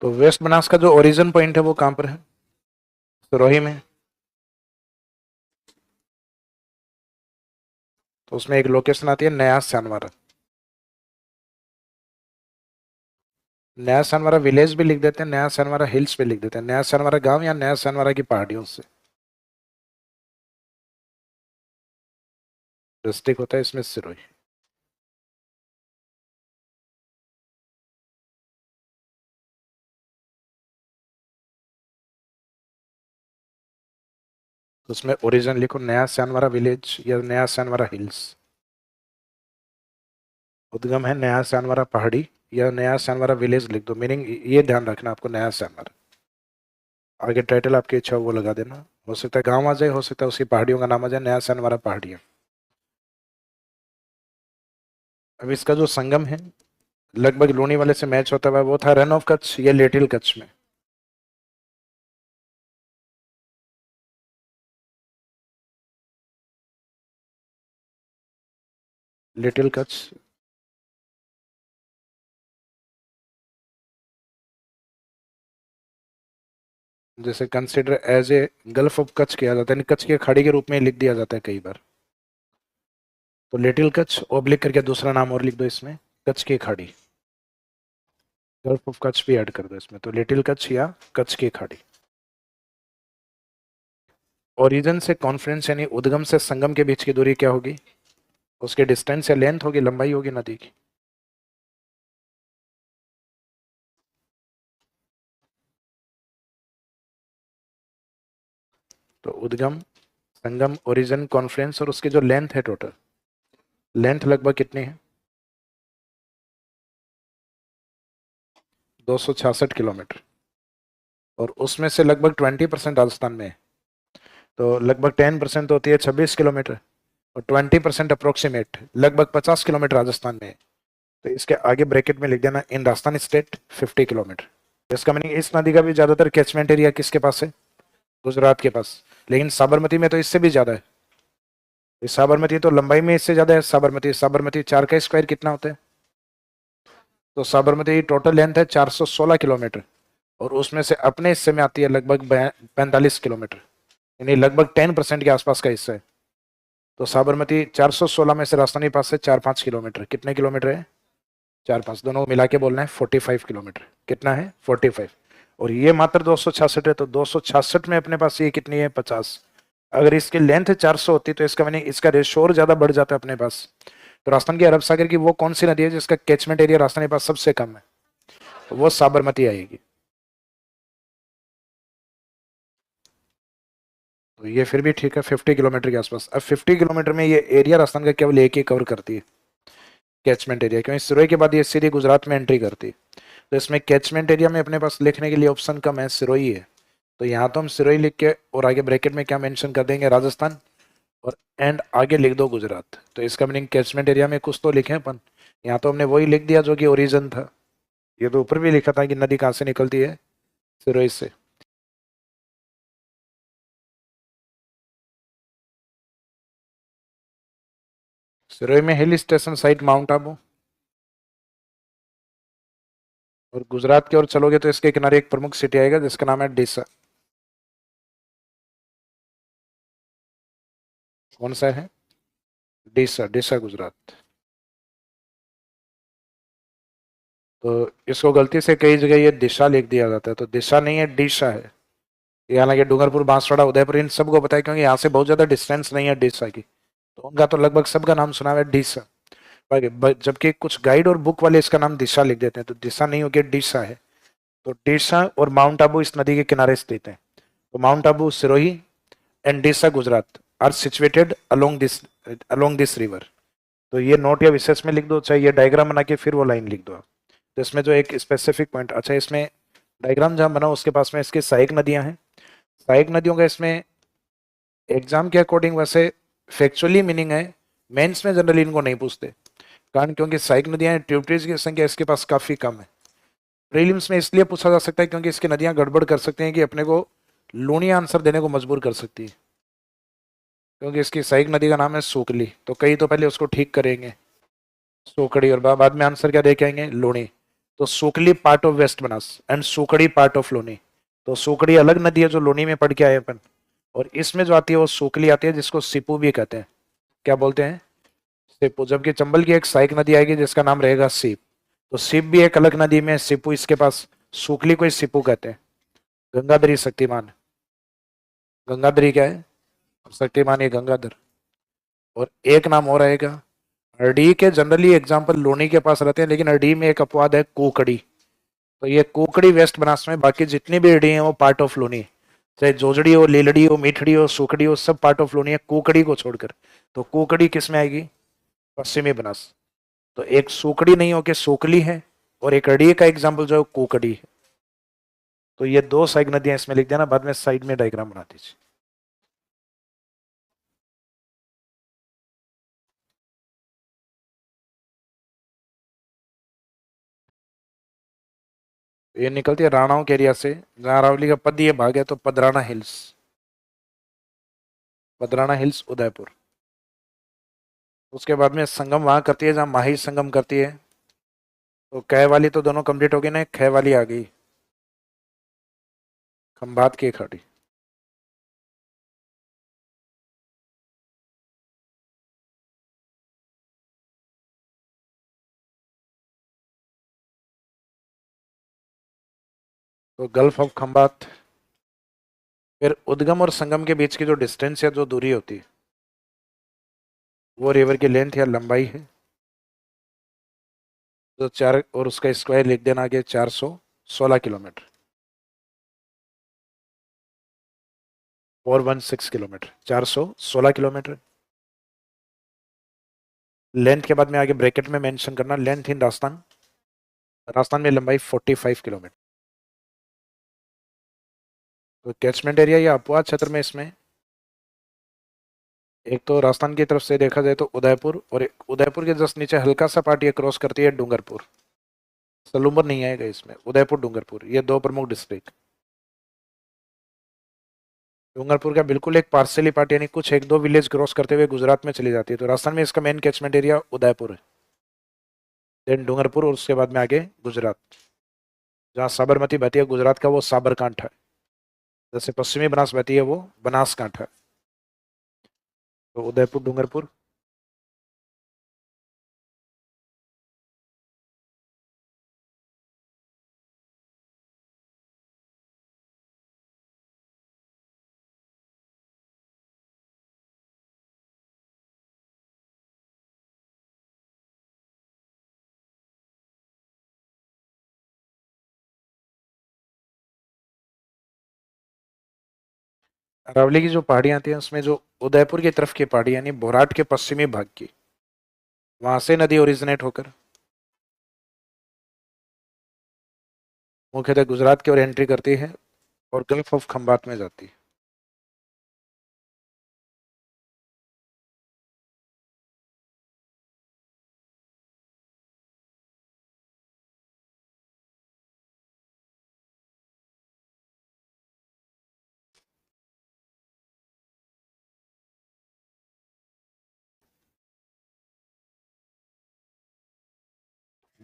तो वेस्ट बनास का जो ओरिजिन पॉइंट है वो कहां पर है? सिरोही में। तो उसमें एक लोकेशन आती है नया सनवारा। नया सनवारा विलेज भी लिख देते हैं, नया सनवारा हिल्स भी लिख देते हैं, नया सनवारा गांव या नया सनवारा की पहाड़ियों से। डिस्ट्रिक्ट होता है इसमें सिरोही। तो उसमें ओरिजिन लिखो नया सनवारा विलेज या नया सनवारा हिल्स। उद्गम है नया सनवारा पहाड़ी या नया सनवारा विलेज लिख दो, मीनिंग ये ध्यान रखना आपको नया सनवारा। आगे टाइटल आपकी इच्छा हो वो लगा देना, हो सकता है गांव आ जाए, हो सकता है उसकी पहाड़ियों का नाम आ जाए नया सनवारा पहाड़ियाँ। अब इसका जो संगम है लगभग लूनी वाले से मैच होता हुआ वो था रन ऑफ कच्छ या लिटिल कच्छ में। लिटिल कच्छ। जैसे consider as a gulf of Kutch किया जाता है, कच्छ के खाड़ी के रूप में लिख दिया जाता है कई बार। तो लिटिल कच्छ ओब्लिक करके दूसरा नाम और लिख दो इसमें, कच्छ की खाड़ी। गल्फ ऑफ कच्छ भी ऐड कर दो इसमें, तो लिटिल कच्छ या कच्छ की खाड़ी। ओरिजिन से कॉन्फ्रेंस यानी उद्गम से संगम के बीच की दूरी क्या होगी? उसके डिस्टेंस या लेंथ होगी, लंबाई होगी नदी की। तो उद्गम, संगम, ओरिजिन, कॉन्फ्रेंस और उसकी जो लेंथ है टोटल, लेंथ लगभग कितनी है? 266 किलोमीटर। और उसमें से लगभग 20% राजस्थान में है। तो लगभग 10% होती है 26 किलोमीटर, और 20% अप्रोक्सीमेट लगभग 50 किलोमीटर राजस्थान में है। तो इसके आगे ब्रैकेट में लिख देना इन राजस्थान स्टेट 50 किलोमीटर। इसका मीनिंग इस नदी का भी ज्यादातर कैचमेंट एरिया किसके पास है? गुजरात के पास। लेकिन साबरमती में तो इससे भी ज्यादा है। इस साबरमती तो लंबाई में इससे ज्यादा है। साबरमती साबरमती 4 का स्क्वायर कितना होता है? तो साबरमती टोटल लेंथ है 416 किलोमीटर, और उसमें से अपने हिस्से में आती है लगभग 45 किलोमीटर, यानी लगभग 10% के आसपास का हिस्सा है। तो साबरमती 416 में से राजस्थानी पास से 4-5 किलोमीटर, कितने किलोमीटर है? 4-5, दोनों को मिला के बोलना है 45 किलोमीटर। कितना है? 45। और ये मात्र 266 है, तो 266 में अपने पास ये कितनी है? 50। अगर इसकी लेंथ 400 होती तो इसका मैंने इसका रेशो और ज्यादा बढ़ जाता अपने पास। तो राजस्थान की अरब सागर की वो कौन सी नदी है जिसका कैचमेंट एरिया राजस्थान के पास सबसे कम है? तो वो साबरमती आएगी। तो ये फिर भी ठीक है 50 किलोमीटर के आसपास। अब 50 किलोमीटर में ये एरिया राजस्थान का केवल एक ही कवर करती है, कैचमेंट एरिया, क्योंकि सिरोही के बाद ये सीधी गुजरात में एंट्री करती है। तो इसमें कैचमेंट एरिया में अपने पास लिखने के लिए ऑप्शन कम है, सिरोही है। तो यहाँ तो हम सिरोही लिख के और आगे ब्रैकेट में क्या मेंशन कर देंगे? राजस्थान। और एंड आगे लिख दो गुजरात। तो इसका मीनिंग कैचमेंट एरिया में कुछ तो लिखे अपन। यहाँ तो हमने वही लिख दिया जो कि ओरिजिन था। ये तो ऊपर भी लिखा था कि नदी कहाँ से निकलती है? सिरोही से। सिरोही में hill station site mount Abu. और गुजरात की ओर चलोगे तो इसके किनारे एक प्रमुख सिटी आएगा जिसका नाम है डीसा। कौन सा है? डीसा, डीसा गुजरात। तो इसको गलती से कई जगह ये दिशा लिख दिया जाता है, तो दिशा नहीं है डीसा है। ये हालांकि डूंगरपुर, बांसवाड़ा, उदयपुर इन सबको पता है क्योंकि यहाँ से बहुत ज्यादा डिस्टेंस नहीं है डीसा की। तो उनका तो लगभग सबका नाम सुना हुआ है डीसा। जबकि कुछ गाइड और बुक वाले इसका नाम दिशा लिख देते हैं, तो दिशा नहीं होगी डीसा है। तो डीसा और माउंट आबू इस नदी के किनारे स्थित है। तो mount Abu Sirohi and Deesa Gujarat are situated along this river. तो ये नोट या विशेष में लिख दो, चाहे ये डायग्राम बना के फिर वो लाइन लिख दो आप। तो इसमें जो एक स्पेसिफिक पॉइंट, अच्छा इसमें डायग्राम जहां बना उसके पास में इसकी सहायक नदियां हैं। सहायक नदियों का इसमें एग्जाम के अकॉर्डिंग वैसे फैक्चुअली मीनिंग है, मेंस में जनरली इनको नहीं पूछते। कारण क्योंकि सहायक नदियां ट्रिब्यूटरीज की संख्या इसके पास काफी कम है। प्रीलिम्स में इसलिए पूछा जा सकता है क्योंकि इसकी नदियां गड़बड़ कर सकती हैं कि अपने को लूनी आंसर देने को मजबूर कर सकती है। क्योंकि इसकी सहायक नदी का नाम है सूकली, तो कई तो पहले उसको ठीक करेंगे सोकड़ी, और बाद में आंसर क्या दे के आएंगे? लूनी। तो Sukli part of west Banas and Sukri part of Luni. तो सुकड़ी अलग नदी है जो लोनी में पड़ के आए अपन, और इसमें जो आती है वो सुकली आती है जिसको सिपू भी कहते हैं। क्या बोलते हैं? सिपू। जबकि चंबल की एक सहायक नदी आएगी जिसका नाम रहेगा सीप। तो सीप भी एक अलग नदी में, सिपू इसके पास, सुकली को ही सिपू कहते हैं। गंगाधरी शक्तिमान, गंगाधरी क्या है? शक्तिमान ये गंगाधर। और एक नाम और आएगा, अरडी के जनरली एग्जाम्पल लोनी के पास रहते हैं, लेकिन अरडी में एक अपवाद है, कुकड़ी। तो ये कुकड़ी वेस्ट बनास में, बाकी जितनी भी अरडी हैं वो पार्ट ऑफ लोनी, चाहे जोजड़ी हो, लीलड़ी हो, मीठड़ी हो, सुकड़ी हो, सब पार्ट ऑफ लोनी है कुकड़ी को छोड़कर। तो कुकड़ी किस में आएगी? पश्चिमी बनास। तो एक सुकड़ी नहीं होके सोकली है, और एक अरडी का एग्जाम्पल जो है कुकड़ी है। तो ये दो सहायक नदियां इसमें लिख देना, बाद में साइड में डायग्राम बना दीजिए। ये निकलती है राणाओं के एरिया से, जहां अरावली का पदीय भाग है, तो पदराना हिल्स, पदराना हिल्स उदयपुर। उसके बाद में संगम वहां करती है जहां माही संगम करती है। तो कै वाली तो दोनों कंप्लीट हो गई ना, खे वाली आ गई, खंभात की खाड़ी। तो गल्फ ऑफ खंभात। फिर उद्गम और संगम के बीच की जो डिस्टेंस या जो दूरी होती है, वो रिवर की लेंथ या लंबाई है। तो चार, और उसका स्क्वायर लिख देना आगे, 416 किलोमीटर, 416 किलोमीटर, 416 किलोमीटर। लेंथ के बाद में आगे ब्रैकेट में मेंशन करना, लेंथ इन राजस्थान, राजस्थान में लंबाई 45 किलोमीटर। तो कैचमेंट एरिया या अपवाद क्षेत्र में इसमें एक तो राजस्थान की तरफ से देखा जाए तो उदयपुर, और उदयपुर के जस्ट नीचे हल्का सा पार्ट ये क्रॉस करती है डूंगरपुर। सलूमर नहीं आएगा इसमें, उदयपुर डूंगरपुर ये दो प्रमुख डिस्ट्रिक्ट। डूंगरपुर का बिल्कुल एक पार्सली पार्ट, यानी कुछ एक दो विलेज क्रॉस करते हुए गुजरात में चली जाती है। तो राजस्थान में इसका मेन कैचमेंट एरिया उदयपुर है, देन डूंगरपुर, और उसके बाद में आगे गुजरात, जहाँ साबरमती बहती है गुजरात का वो साबरकांठा है, जैसे पश्चिमी बनास बहती है वो बनासकांठा है। तो उदयपुर डूंगरपुर। अरावली की जो पहाड़ियां आती हैं उसमें जो उदयपुर की तरफ की पहाड़ी, यानी बोराट के पश्चिमी भाग की, वहां से नदी ओरिजिनेट होकर मुख्यतः गुजरात की ओर एंट्री करती है और गल्फ ऑफ खंबात में जाती है।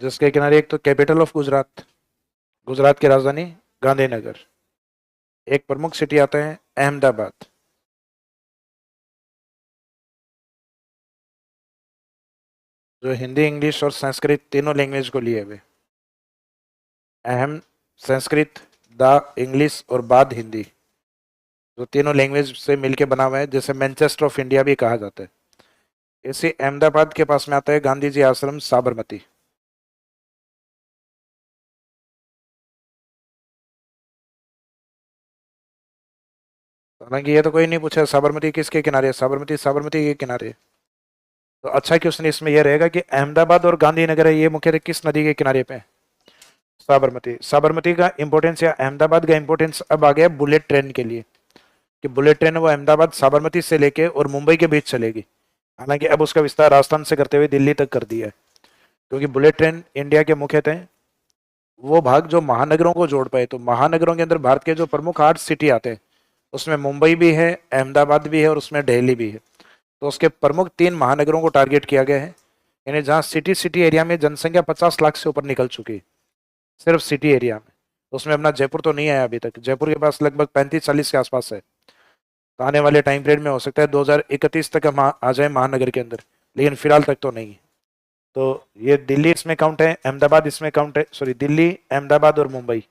जिसके किनारे एक तो कैपिटल ऑफ गुजरात, गुजरात की राजधानी गांधीनगर, एक प्रमुख सिटी आता है अहमदाबाद, जो हिंदी, इंग्लिश और संस्कृत तीनों लैंग्वेज को लिए हुए, अहम संस्कृत, दा इंग्लिश और बाद हिंदी, जो तीनों लैंग्वेज से मिलके बना हुआ है, जैसे मैनचेस्टर ऑफ इंडिया भी कहा जाता है। इसी अहमदाबाद के पास में आता है गांधी जी आश्रम साबरमती। हालांकि ये तो कोई नहीं पूछा साबरमती किसके किनारे है, साबरमती साबरमती के किनारे है। तो अच्छा क्वेश्चन इसमें यह रहेगा कि अहमदाबाद और गांधीनगर है, ये मुख्यतः किस नदी के किनारे पे है? साबरमती। साबरमती का इंपॉर्टेंस या अहमदाबाद का इंपॉर्टेंस अब आ गया बुलेट ट्रेन के लिए, कि बुलेट ट्रेन वो अहमदाबाद साबरमती से लेके और मुंबई के बीच चलेगी। हालांकि अब उसका विस्तार राजस्थान से करते हुए दिल्ली तक कर दिया है, क्योंकि बुलेट ट्रेन इंडिया के मुख्यतः वो भाग जो महानगरों को जोड़ पाए। तो महानगरों के अंदर भारत के जो प्रमुख 8 सिटी आते हैं, उसमें मुंबई भी है, अहमदाबाद भी है, और उसमें दिल्ली भी है। तो उसके प्रमुख 3 महानगरों को टारगेट किया गया है, यानी जहाँ सिटी सिटी एरिया में जनसंख्या 50 लाख से ऊपर निकल चुकी है। सिर्फ सिटी एरिया में। उसमें अपना जयपुर तो नहीं आया अभी तक, जयपुर के पास लगभग 35-40 के आसपास है। तो आने वाले टाइम पीरियड में हो सकता है 2031 तक हम आ जाए महानगर के अंदर, लेकिन फिलहाल तक तो नहीं है। तो ये दिल्ली इसमें काउंट है, अहमदाबाद इसमें काउंट है, सॉरी दिल्ली, अहमदाबाद और मुंबई।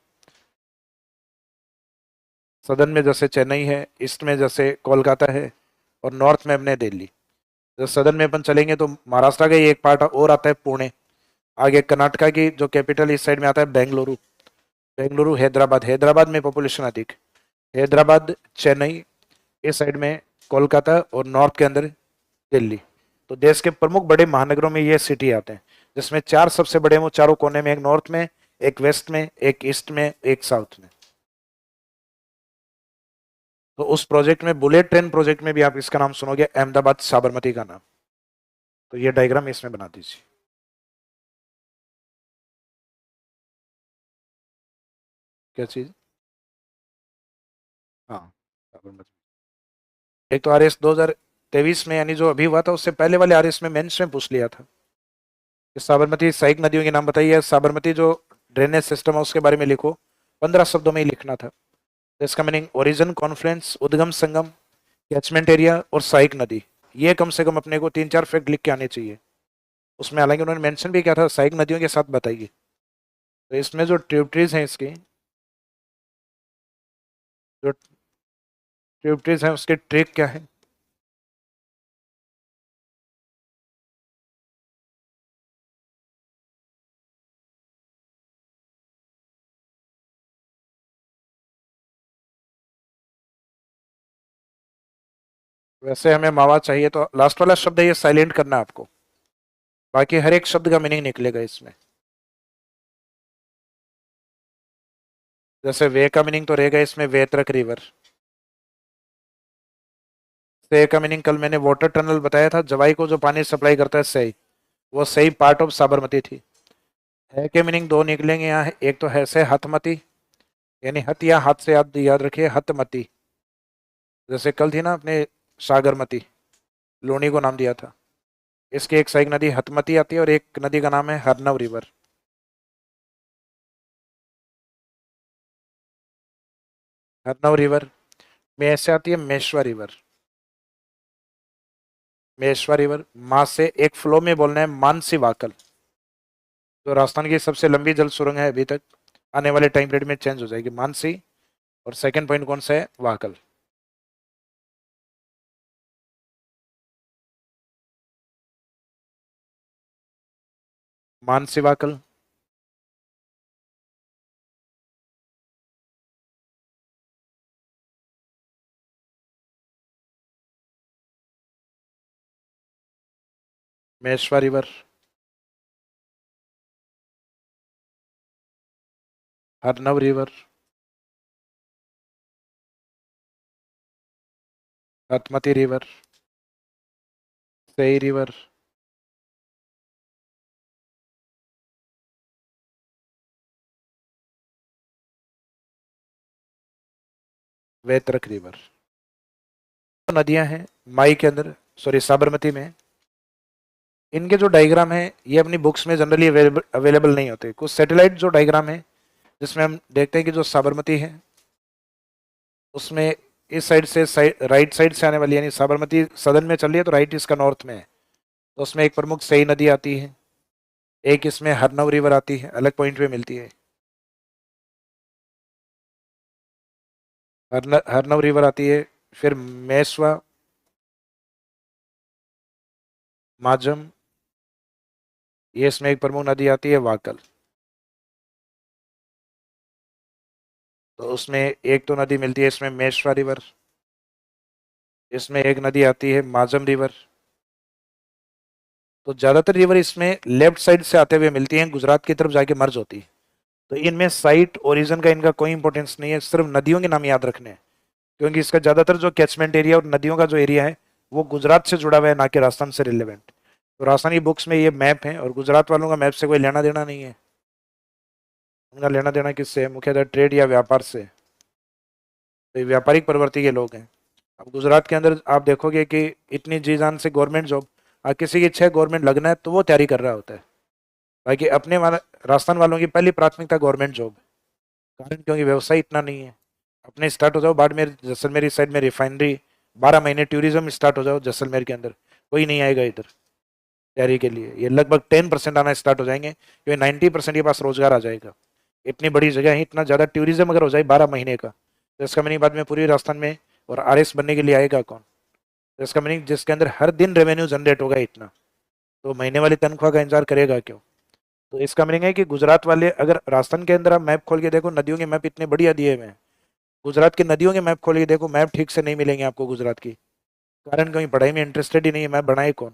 सदर्न में जैसे चेन्नई है, ईस्ट में जैसे कोलकाता है, और नॉर्थ में अपने दिल्ली। जब सदर्न में अपन चलेंगे तो महाराष्ट्र का ही एक पार्ट और आता है पुणे। आगे कर्नाटका की जो कैपिटल इस साइड में आता है बेंगलुरु। बेंगलुरु, हैदराबाद, हैदराबाद में पॉपुलेशन अधिक, हैदराबाद, चेन्नई, इस साइड में कोलकाता, और नॉर्थ के अंदर दिल्ली। तो देश के प्रमुख बड़े महानगरों में ये सिटी आते हैं, जिसमें चार सबसे बड़े हैं वो चारों कोने में, एक नॉर्थ में, एक वेस्ट में, एक ईस्ट में, एक साउथ में। तो उस प्रोजेक्ट में, बुलेट ट्रेन प्रोजेक्ट में भी आप इसका नाम सुनोगे, अहमदाबाद साबरमती का नाम। तो ये डायग्राम इसमें बना दीजिए। क्या चीज? हाँ, साबरमती। एक तो आरएस 2023 में, यानी जो अभी हुआ था, उससे पहले वाले आरएस में मेंस में पूछ लिया था कि साबरमती सहायक नदियों के नाम बताइए। साबरमती जो ड्रेनेज सिस्टम है उसके बारे में लिखो, 15 शब्दों में ही लिखना था। तो इसका मीनिंग ओरिजिन, कॉन्फ्लुएंस, उद्गम, संगम, कैचमेंट एरिया और सहायक नदी। ये कम से कम अपने को 3-4 फैक्ट लिख के आने चाहिए। उसमें हालांकि उन्होंने मेंशन भी किया था सहायक नदियों के साथ बताइए। तो इसमें जो ट्रिब्यूटरीज हैं इसकी, जो ट्रिब्यूटरीज हैं उसके ट्रिक क्या है? वैसे हमें मावा चाहिए, तो लास्ट वाला शब्द है ये साइलेंट करना है आपको, बाकी हर एक शब्द का मीनिंग निकलेगा इसमें। जैसे वे का मीनिंग तो रहेगा इसमें वेत्रक रिवर। से का मीनिंग कल मैंने वाटर टनल बताया था, जवाई को जो पानी सप्लाई करता है सही, वो सही पार्ट ऑफ साबरमती थी। है के मीनिंग दो निकलेंगे यहाँ, एक तो है से हथमती, यानी हथ या हाथ से याद रखिए हथमती। जैसे कल थी ना अपने सागरमती, लोनी को नाम दिया था। इसकी एक सहायक नदी हथमती आती है, और एक नदी का नाम है हरनव रिवर। हरनव रिवर में ऐसे आती है मेश्वा रिवर। मेश्वा रिवर, माँ से एक फ्लो में बोलना है मानसी वाकल, जो राजस्थान की सबसे लंबी जल सुरंग है अभी तक, आने वाले टाइम पीरियड में चेंज हो जाएगी, मानसी। और सेकंड पॉइंट कौन सा है? Wakal. Mansi Wakal, मेश्वा river, हरनव river, Hathmati river, सई रिवर, वेत्रक रिवर। तो नदियां हैं माई के अंदर, सॉरी साबरमती में। इनके जो डायग्राम है ये अपनी बुक्स में जनरली अवेलेबल नहीं होते। कुछ सैटेलाइट जो डायग्राम है जिसमें हम देखते हैं कि जो साबरमती है उसमें इस साइड राइट साइड से आने वाली, यानी साबरमती सदन में चल रही है तो राइट इसका नॉर्थ में है। तो उसमें एक प्रमुख सई नदी आती है, एक इसमें हरनव रिवर आती है, अलग पॉइंट पे मिलती है। हरनव रिवर आती है, फिर मेसवा, माजम, ये इसमें एक प्रमुख नदी आती है वाकल। तो उसमें एक तो नदी मिलती है इसमें मेश्वा रिवर, इसमें एक नदी आती है माजम रिवर। तो ज्यादातर रिवर इसमें लेफ्ट साइड से आते हुए मिलती हैं, गुजरात की तरफ जाके मर्ज होती है। तो इनमें साइट ओरिजिन का इनका कोई इंपॉर्टेंस नहीं है, सिर्फ नदियों के नाम याद रखने हैं, क्योंकि इसका ज्यादातर जो कैचमेंट एरिया और नदियों का जो एरिया है वो गुजरात से जुड़ा हुआ है, ना कि राजस्थान से रिलेवेंट। तो राजस्थानी बुक्स में ये मैप है, और गुजरात वालों का मैप से कोई लेना देना नहीं है। उनका लेना देना किससे है? मुख्यतः ट्रेड या व्यापार से। तो ये व्यापारिक प्रवृत्ति के लोग हैं। अब गुजरात के अंदर आप देखोगे कि इतनी जी जान से गवर्नमेंट जॉब, किसी की इच्छा है गवर्नमेंट लगना है तो वो तैयारी कर रहा होता है। बाकी अपने वाला राजस्थान वालों की पहली प्राथमिकता गवर्नमेंट जॉब, कारण क्योंकि व्यवसाय इतना नहीं है। अपने स्टार्ट हो जाओ बाड़मेर जैसलमेर इस साइड में रिफाइनरी, 12 महीने टूरिज्म स्टार्ट हो जाओ जैसलमेर के अंदर, कोई नहीं आएगा इधर तैयारी के लिए। ये लगभग 10% आना स्टार्ट हो जाएंगे, क्योंकि 90% के पास रोजगार आ जाएगा। इतनी बड़ी जगह है, इतना ज्यादा टूरिज्म अगर हो जाए 12 महीने का, तो इसका मीनिंग बाद में पूरी राजस्थान में और आरएस बनने के लिए आएगा कौन? तो इसका मीनिंग जिसके अंदर हर दिन रेवेन्यू जनरेट होगा इतना, तो महीने वाली तनख्वाह का इंतजार करेगा क्यों? तो इसका मीनिंग है कि गुजरात वाले, अगर राजस्थान के अंदर आप मैप खोल के देखो, नदियों के मैप इतने बढ़िया दिए हुए हैं, गुजरात की नदियों के मैप खोल के देखो, मैप ठीक से नहीं मिलेंगे आपको गुजरात की, कारण कहीं पढ़ाई में इंटरेस्टेड ही नहीं है, मैप बनाए कौन?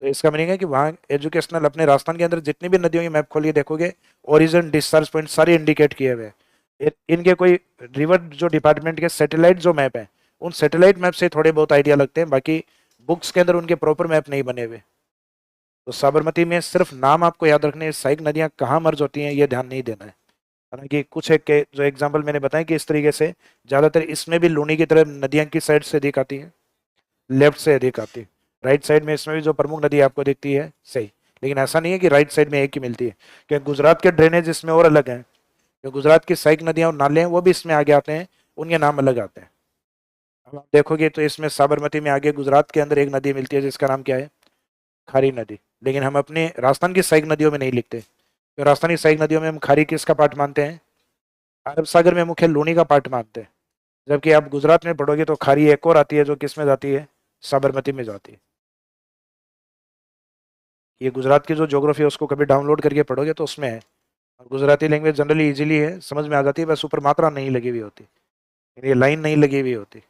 तो इसका मीनिंग है कि वहाँ एजुकेशनल, अपने राजस्थान के अंदर जितनी भी नदियों की मैप खोलिए देखोगे, ओरिजिन डिस्चार्ज पॉइंट सारे इंडिकेट किए हुए हैं। इनके कोई रिवर जो डिपार्टमेंट के सैटेलाइट जो मैप है, उन सैटेलाइट मैप से थोड़े बहुत आइडिया लगते हैं, बाकी बुक्स के अंदर उनके प्रॉपर मैप नहीं बने हुए। तो साबरमती में सिर्फ नाम आपको याद रखने हैं, सहायक नदियां कहाँ मर्ज होती हैं ये ध्यान नहीं देना है। हालांकि कुछ एक के जो एग्जाम्पल मैंने बताया कि इस तरीके से ज्यादातर इसमें भी लूनी की तरह नदियां की साइड से अधिक आती हैं, लेफ्ट से अधिक आती है। राइट साइड में इसमें भी जो प्रमुख नदी आपको दिखती है सही, लेकिन ऐसा नहीं है कि राइट साइड में एक ही मिलती है, क्योंकि गुजरात के ड्रेनेज इसमें और अलग हैं। जो गुजरात की सहायक नदियां और नाले हैं वो भी इसमें आगे आते हैं, उनके नाम अलग आते हैं। अब आप देखोगे तो इसमें साबरमती में आगे गुजरात के अंदर एक नदी मिलती है जिसका नाम क्या है? खारी नदी। लेकिन हम अपने राजस्थान की सहायक नदियों में नहीं लिखते, तो राजस्थान की सहायक नदियों में हम खारी किसका पार्ट मानते हैं? अरब सागर में मुख्य लूनी का पार्ट मानते हैं। जबकि आप गुजरात में पढ़ोगे तो खारी एक और आती है जो किस में जाती है? साबरमती में जाती है। ये गुजरात की जो ज्योग्राफी है उसको कभी डाउनलोड करके पढ़ोगे तो उसमें है। और गुजराती लैंग्वेज जनरली इजीली है, समझ में आ जाती है, बस ऊपर मात्रा नहीं लगी हुई होती, ये लाइन नहीं लगी हुई होती।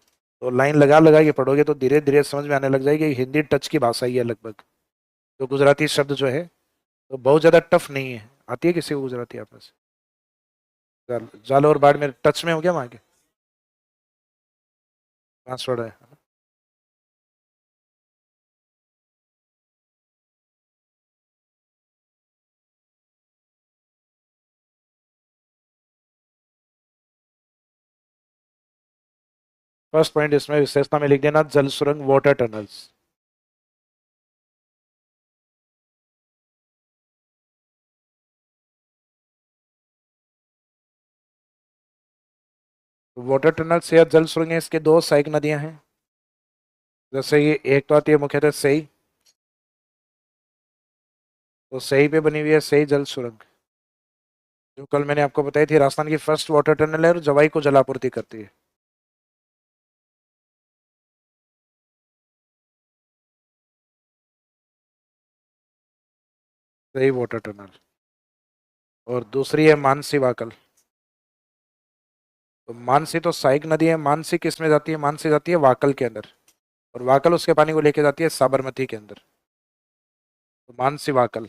तो लाइन लगा लगा के पढ़ोगे तो धीरे धीरे समझ में आने लग जाएगी कि हिंदी टच की भाषा ही है लगभग। तो गुजराती शब्द जो है तो बहुत ज्यादा टफ नहीं है। आती है किसी को गुजराती आप में से? जालो और बाड़मेर टच में हो गया वहाँ के? बांसवाड़ा है। फर्स्ट पॉइंट इसमें विशेषता में लिख देना जल सुरंग, वाटर टनल्स। वाटर टनल्स या जल सुरंग है, इसके दो सहायक नदियां हैं। जैसे ये एक तो आती है मुख्यतः सई, तो सई पे बनी हुई है सई जल सुरंग, जो कल मैंने आपको बताई थी राजस्थान की फर्स्ट वाटर टनल है और जवाई को जलापूर्ति करती है। सही वाटर टनल। और दूसरी है मानसी वाकल। तो मानसी तो सहायक नदी है, मानसी किस में जाती है? मानसी जाती है वाकल के अंदर, और वाकल उसके पानी को लेके जाती है साबरमती के अंदर। तो मानसी वाकल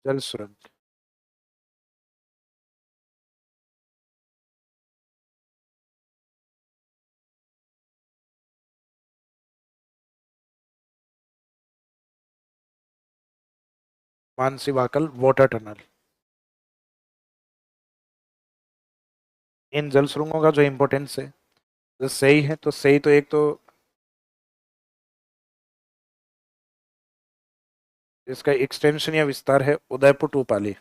जल सुरंग। Mansi Wakal water tunnel. इन जल सुरंगों का जो इम्पोर्टेंस है, जो सही है, तो सही तो एक तो इसका एक्सटेंशन या विस्तार है उदयपुर टू पाली।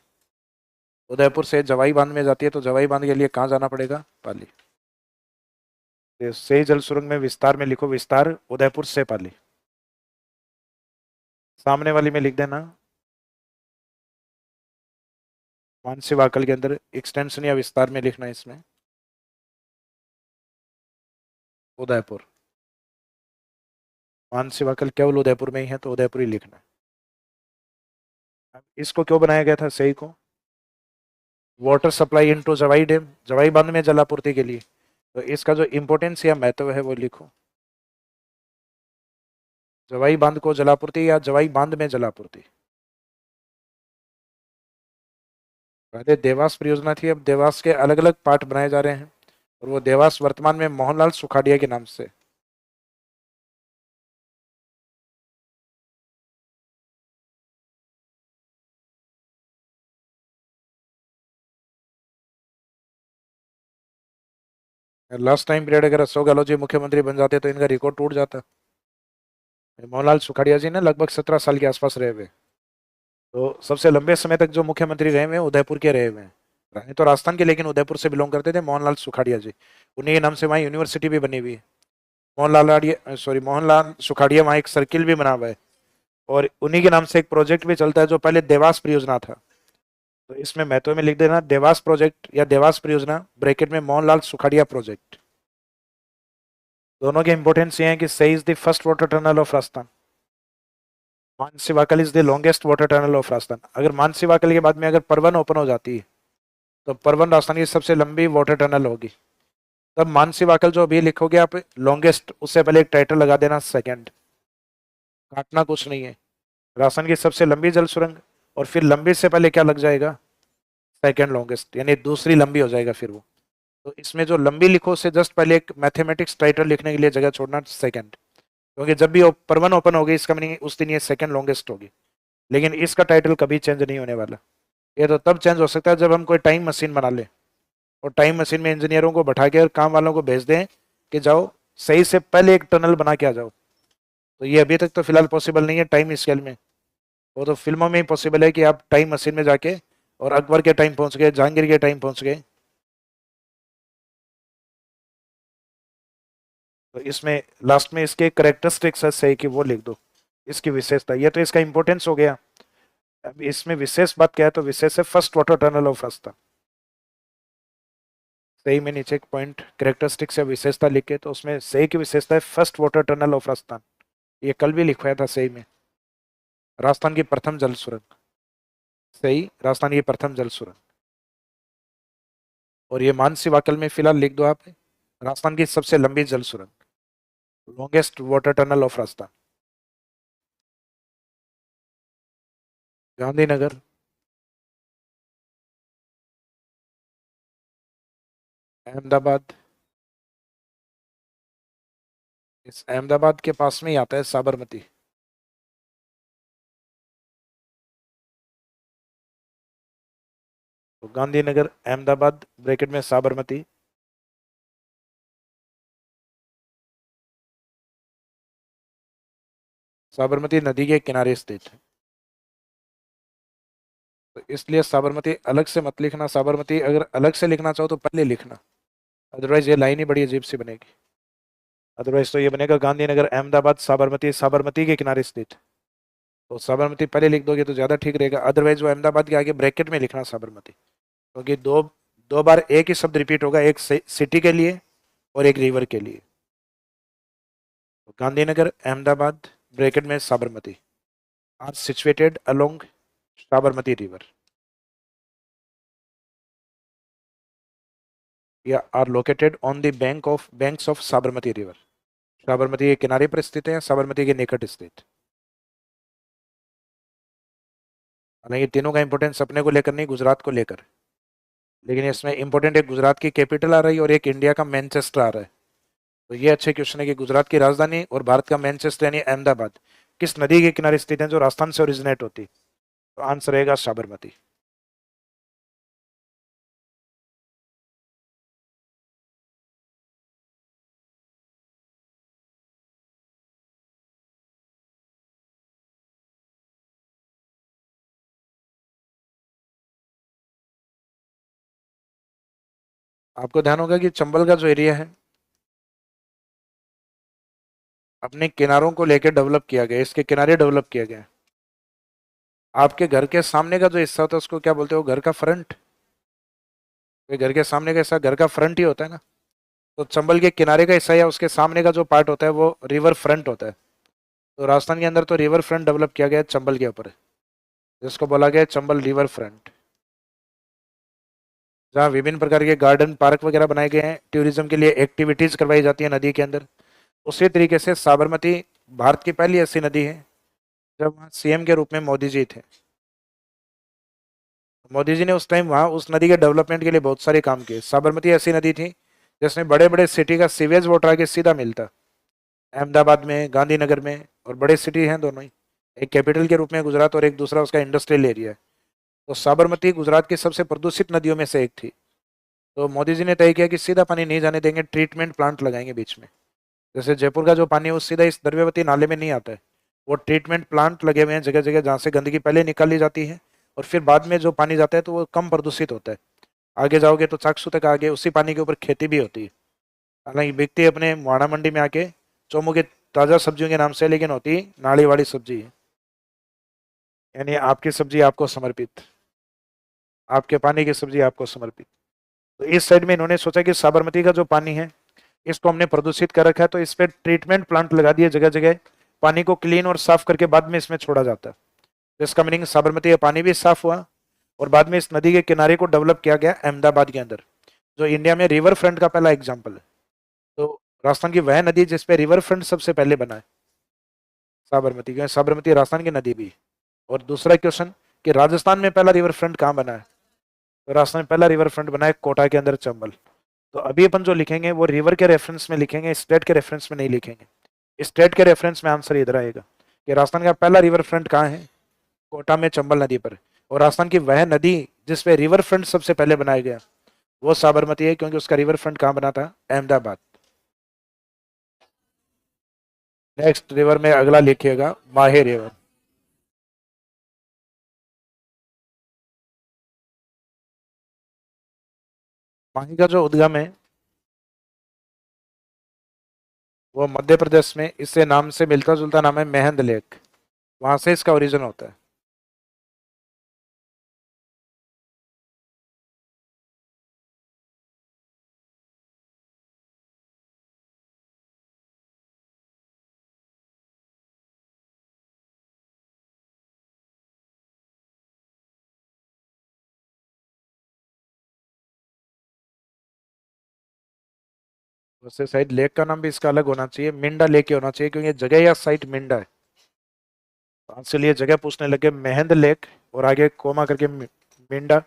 उदयपुर से जवाई बांध में जाती है, तो जवाई बांध के लिए कहाँ जाना पड़ेगा? पाली। तो सही जल सुरंग में विस्तार में लिखो विस्तार उदयपुर से पाली। सामने वाली में लिख देना मानसी वाकल के अंदर एक्सटेंशन या विस्तार में लिखना है इसमें उदयपुर। मानसी वाकल केवल उदयपुर में ही है, तो उदयपुर ही लिखना है। अब इसको क्यों बनाया गया था सही को? वाटर सप्लाई इनटू जवाई डैम, जवाई बांध में जलापूर्ति के लिए। तो इसका जो इम्पोर्टेंस या महत्व है वो लिखो, जवाई बांध को जलापूर्ति या जवाई बांध में जलापूर्ति। पहले देवास परियोजना थी, अब देवास के अलग अलग पार्ट बनाए जा रहे हैं, और वो देवास वर्तमान में मोहनलाल सुखाड़िया के नाम से। लास्ट टाइम पीरियड अगर अशोक गहलोत जी मुख्यमंत्री बन जाते तो इनका रिकॉर्ड टूट जाता। मोहनलाल सुखाड़िया जी ने लगभग 17 साल के आसपास रहे हुए। तो सबसे लंबे समय तक जो मुख्यमंत्री रहे हुए हैं उदयपुर के रहे हुए हैं, रहे तो राजस्थान के लेकिन उदयपुर से बिलोंग करते थे, मोहनलाल सुखाड़िया जी। उन्हीं के नाम से वहाँ यूनिवर्सिटी भी बनी हुई है। मोहनलाल सुखाड़िया, वहाँ एक सर्किल भी बना हुआ है। और उन्हीं के नाम से एक प्रोजेक्ट भी चलता है जो पहले देवास परियोजना था। तो इसमें महत्व में लिख देना देवास प्रोजेक्ट या देवास परियोजना, ब्रैकेट में मोहनलाल सुखाड़िया प्रोजेक्ट। दोनों के इंपोर्टेंस ये है कि सही is the first water tunnel of Rajasthan, Mansi Wakal is the longest water tunnel of Rajasthan. अगर मानसी वाकल के बाद में अगर परवन ओपन हो जाती है तो परवन राजस्थान की सबसे लंबी वाटर टनल होगी। तब मानसी वाकल जो अभी लिखोगे आप लॉन्गेस्ट, उससे पहले एक टाइटल लगा देना सेकंड, काटना कुछ नहीं है। राजस्थान की सबसे लंबी जल सुरंग, और फिर लंबी से पहले क्या लग जाएगा, सेकंड लॉन्गेस्ट, यानी दूसरी लंबी हो जाएगा फिर वो। तो इसमें जो लंबी लिखो से जस्ट पहले एक मैथमेटिक्स टाइटल लिखने के लिए जगह छोड़ना सेकंड, क्योंकि जब भी परवन ओपन होगी इसका मीनिंग उस दिन ये सेकंड लॉन्गेस्ट होगी। लेकिन इसका टाइटल कभी चेंज नहीं होने वाला। ये तो तब चेंज हो सकता है जब हम कोई टाइम मशीन बना ले और टाइम मशीन में इंजीनियरों को बैठा के और काम वालों को भेज दें कि जाओ सही से पहले एक टनल बना के आ जाओ। तो ये अभी तक तो फिलहाल पॉसिबल नहीं है टाइम स्केल में। वो तो फिल्मों में ही पॉसिबल है कि आप टाइम मशीन में जाके और अकबर के टाइम पहुंच गए, जहांगीर के टाइम पहुंच गए। तो इसमें लास्ट में इसके करेक्टरिस्टिक्स है सही कि वो लिख दो, इसकी विशेषता। ये तो इसका इंपॉर्टेंस हो गया। अब इसमें विशेष बात क्या है, तो विशेष है first water tunnel of Rajasthan. सही में नीचे एक पॉइंट करेक्टरिस्टिक्स या विशेषता लिखे तो उसमें सही की विशेषता है first water tunnel of Rajasthan. ये कल भी लिखवाया था सही में, राजस्थान की प्रथम जल सुरंग। सही, राजस्थान की प्रथम जल सुरंग। और ये मानसी वाकल में फिलहाल लिख दो आप, राजस्थान की सबसे लंबी जल सुरंग, longest water tunnel of Rajasthan. Gandhinagar, Ahmedabad. इस अहमदाबाद के पास में ही आता है साबरमती। तो गांधीनगर, अहमदाबाद, ब्रैकेट में साबरमती। साबरमती नदी के किनारे स्थित है, तो इसलिए साबरमती अलग से मत लिखना। साबरमती अगर अलग से लिखना चाहो तो पहले लिखना, अदरवाइज ये लाइन ही बड़ी अजीब सी बनेगी। अदरवाइज तो ये बनेगा गांधीनगर अहमदाबाद साबरमती, साबरमती के किनारे स्थित। तो साबरमती पहले लिख दोगे तो ज्यादा ठीक रहेगा। अदरवाइज वो अहमदाबाद के आगे ब्रैकेट में लिखना साबरमती, क्योंकि दो दो बार एक ही शब्द रिपीट होगा, एक सिटी के लिए और एक रिवर के लिए। तो गांधीनगर अहमदाबाद ब्रैकेट में Sabarmati are situated along Sabarmati river, या are located on the banks of Sabarmati river. Sabarmati के किनारे पर स्थित है, साबरमती के निकट स्थित। हालांकि तीनों का इंपॉर्टेंस अपने को लेकर नहीं, गुजरात को लेकर। लेकिन इसमें इंपॉर्टेंट एक गुजरात की कैपिटल आ रही है और एक इंडिया का मैनचेस्टर आ रहा है। तो ये अच्छे क्वेश्चन है कि गुजरात की राजधानी और भारत का मैनचेस्टर यानी अहमदाबाद किस नदी के किनारे स्थित है जो राजस्थान से ओरिजिनेट होती। तो आंसर रहेगा साबरमती। आपको ध्यान होगा कि चंबल का जो एरिया है अपने किनारों को लेकर डेवलप किया गया, इसके किनारे डेवलप किया गया। आपके घर के सामने का जो हिस्सा होता है उसको क्या बोलते हो, घर का फ्रंट। घर के सामने का हिस्सा घर का फ्रंट ही होता है ना। तो चंबल के किनारे का हिस्सा या उसके सामने का जो पार्ट होता है वो रिवर फ्रंट होता है। तो राजस्थान के अंदर तो रिवर फ्रंट डेवलप किया गया है चंबल के ऊपर, जिसको बोला गया है चंबल रिवर फ्रंट, जहाँ विभिन्न प्रकार के गार्डन पार्क वगैरह बनाए गए हैं, टूरिज्म के लिए एक्टिविटीज करवाई जाती है नदी के अंदर। उसी तरीके से साबरमती भारत की पहली ऐसी नदी है जब वहाँ सीएम के रूप में मोदी जी थे। मोदी जी ने उस टाइम वहाँ उस नदी के डेवलपमेंट के लिए बहुत सारे काम किए। साबरमती ऐसी नदी थी जिसमें बड़े बड़े सिटी का सीवेज वाटर आके सीधा मिलता, अहमदाबाद में, गांधीनगर में, और बड़े सिटी हैं दोनों ही, एक कैपिटल के रूप में गुजरात और एक दूसरा उसका इंडस्ट्रियल एरिया है। तो साबरमती गुजरात की सबसे प्रदूषित नदियों में से एक थी। तो मोदी जी ने तय किया कि सीधा पानी नहीं जाने देंगे, ट्रीटमेंट प्लांट लगाएंगे बीच में। जैसे जयपुर का जो पानी है वो सीधा इस द्रव्यवती नाले में नहीं आता है, वो ट्रीटमेंट प्लांट लगे हुए हैं जगह जगह, जहाँ से गंदगी पहले निकाली जाती है और फिर बाद में जो पानी जाता है तो वो कम प्रदूषित होता है। आगे जाओगे तो चाकसू तक आगे उसी पानी के ऊपर खेती भी होती है, हालांकि बिकती है अपने मुहाना मंडी में आके चोमू के ताजा सब्जियों के नाम से, लेकिन होती नाली वाली सब्जी है, यानी आपकी सब्जी आपको समर्पित, आपके पानी की सब्जी आपको समर्पित। तो इस साइड में इन्होंने सोचा कि साबरमती का जो पानी है इसको हमने प्रदूषित कर रखा है, तो इस पे ट्रीटमेंट प्लांट लगा दिए जगह जगह, पानी को क्लीन और साफ करके बाद में इसमें छोड़ा जाता है। तो इसका मीनिंग साबरमती का पानी भी साफ हुआ और बाद में इस नदी के किनारे को डेवलप किया गया अहमदाबाद के अंदर, जो इंडिया में रिवर फ्रंट का पहला एग्जाम्पल है। तो राजस्थान की वह नदी जिसपे रिवर फ्रंट सबसे पहले बना है साबरमती, क्योंकि साबरमती राजस्थान की नदी भी है। और दूसरा क्वेश्चन कि राजस्थान में पहला रिवर फ्रंट कहाँ बना है, तो राजस्थान में पहला रिवर फ्रंट बना है कोटा के अंदर, चंबल। तो अभी अपन जो लिखेंगे वो रिवर के रेफरेंस में लिखेंगे, स्टेट के रेफरेंस में नहीं लिखेंगे। स्टेट के रेफरेंस में आंसर इधर आएगा कि राजस्थान का पहला रिवर फ्रंट कहाँ है, कोटा में चंबल नदी पर। और राजस्थान की वह नदी जिसपे रिवर फ्रंट सबसे पहले बनाया गया वो साबरमती है, क्योंकि उसका रिवर फ्रंट कहाँ बना था, अहमदाबाद। नेक्स्ट रिवर में अगला लिखिएगा माहे रिवर। माही का जो उद्गम है वो मध्य प्रदेश में, इससे नाम से मिलता जुलता नाम है मेहंद लेक, वहां से इसका ओरिजिन होता है। वैसे शायद लेक का नाम भी इसका अलग होना चाहिए, मिंडा लेक ही होना चाहिए, क्योंकि जगह या साइट मिंडा है, तो इसलिए जगह पूछने लगे मेहंद लेक और आगे कोमा करके मिंडा।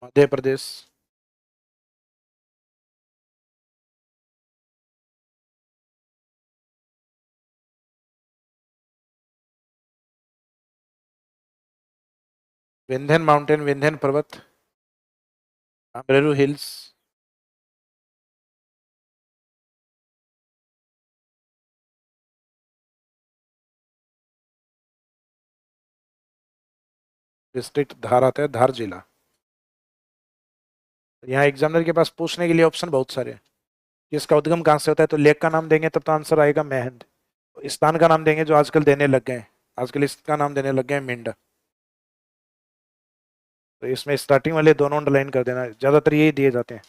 मध्य प्रदेश। विंध्यन माउंटेन, विंध्यन पर्वत, अमरेरू हिल्स। डिस्ट्रिक्ट धार आता है, धार जिला। यहाँ एग्जामिनर के पास पूछने के लिए ऑप्शन बहुत सारे हैं कि इसका उद्गम कहाँ से होता है, तो लेक का नाम देंगे तब तो आंसर आएगा मेहंद। स्थान का नाम देंगे जो आजकल देने लग गए हैं, आजकल इसका नाम देने लग गए हैं मिंडा। तो इसमें स्टार्टिंग वाले दोनों अंडरलाइन कर देना, ज्यादातर यही दिए जाते हैं।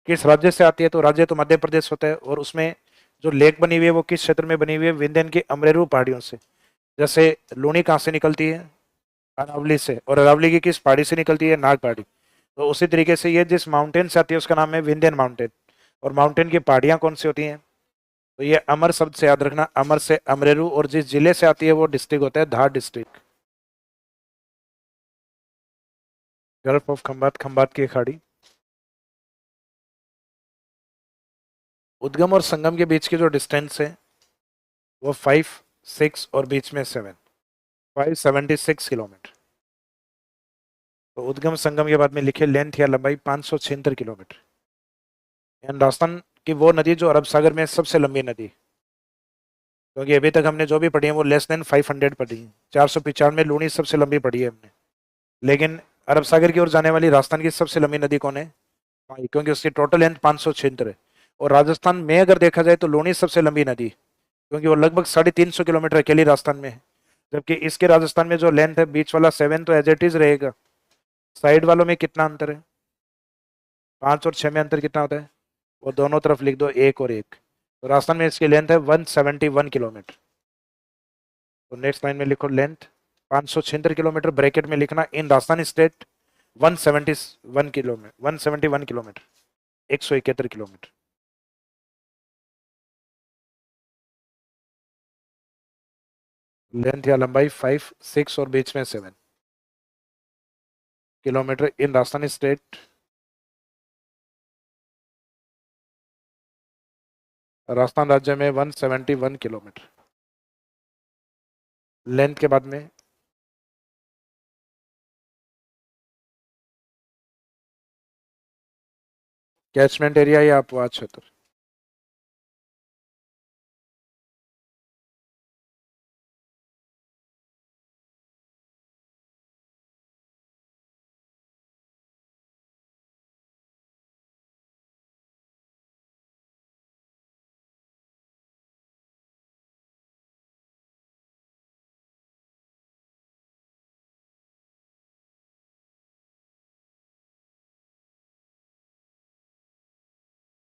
किस राज्य से आती है, तो राज्य तो मध्य प्रदेश होता है, और उसमें जो लेक बनी हुई है वो किस क्षेत्र में बनी हुई है, विंध्यन की अमरेरू पहाड़ियों से। जैसे लूनी कहाँ से निकलती है, अरावली से, और अरावली की किस पहाड़ी से निकलती है, नाग पहाड़ी। तो उसी तरीके से ये जिस माउंटेन से आती है उसका नाम है विंध्यन माउंटेन। और माउंटेन की पहाड़ियां कौन सी होती हैं, तो ये अमर शब्द से याद रखना, अमर से अमरेरू, और जिस जिले से आती है वो डिस्ट्रिक्ट होता है Dhar district. Gulf of Khambhat, Khambhat की खाड़ी। उद्गम और संगम के बीच की जो डिस्टेंस है वो 5, 6 और बीच में 7, 576 किलोमीटर। तो उद्गम संगम के बाद में लिखे लेंथ या लंबाई 576 किलोमीटर। एंड राजस्थान की वो नदी जो अरब सागर में सबसे लंबी नदी, क्योंकि अभी तक हमने जो भी पढ़ी है वो लेस देन 500 पढ़ी है, 495 लूनी सबसे लंबी पढ़ी है हमने। लेकिन अरब सागर की ओर जाने वाली राजस्थान की सबसे लंबी नदी कौन है, क्योंकि उसकी टोटल लेंथ 576 है। और राजस्थान में अगर देखा जाए तो लूनी सबसे लंबी नदी, क्योंकि वो लगभग 350 किलोमीटर अकेली राजस्थान में है। जबकि इसके राजस्थान में जो लेंथ है बीच वाला 7 तो एज इट इज रहेगा, साइड वालों में कितना अंतर है, 5 और 6 में अंतर कितना होता है, वो दोनों तरफ लिख दो, एक और एक। तो राजस्थान में इसकी लेंथ है 171 किलोमीटर। तो नेक्स्ट लाइन में लिखो लेंथ 576 किलोमीटर, ब्रैकेट में लिखना in Rajasthan state 171 kilometre, 171 kilometre, 171 kilometre. Length या लंबाई 5, 6 और बीच में 7 kilometre in Rajasthan state, Rajasthan राज्य में 171 किलोमीटर। लेंथ के बाद में कैचमेंट एरिया या अपवाद क्षेत्र?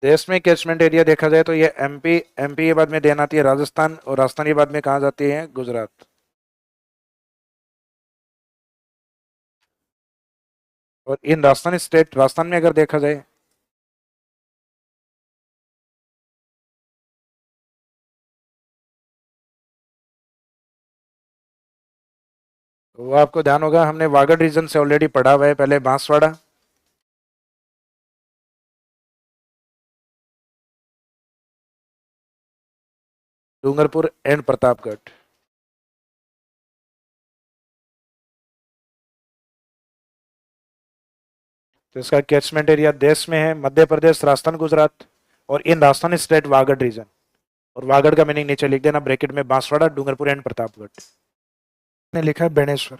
देश में कैचमेंट एरिया देखा जाए तो ये एमपी, एमपी के बाद में देन आती है राजस्थान, और राजस्थान के बाद में कहाँ जाती है? गुजरात। और इन राजस्थान स्टेट, राजस्थान में अगर देखा जाए, तो वो आपको ध्यान होगा, हमने वागड़ रीजन से ऑलरेडी पढ़ा हुआ है पहले, बांसवाड़ा, डूंगरपुर एंड प्रतापगढ़। तो इसका कैचमेंट एरिया देश में है मध्य प्रदेश, राजस्थान, गुजरात, और इन राजस्थान स्टेट वागड़ रीजन। और वागड़ का मीनिंग नीचे लिख देना ब्रैकेट में, बांसवाड़ा, डूंगरपुर एंड प्रतापगढ़। ने लिखा है बेणेश्वर।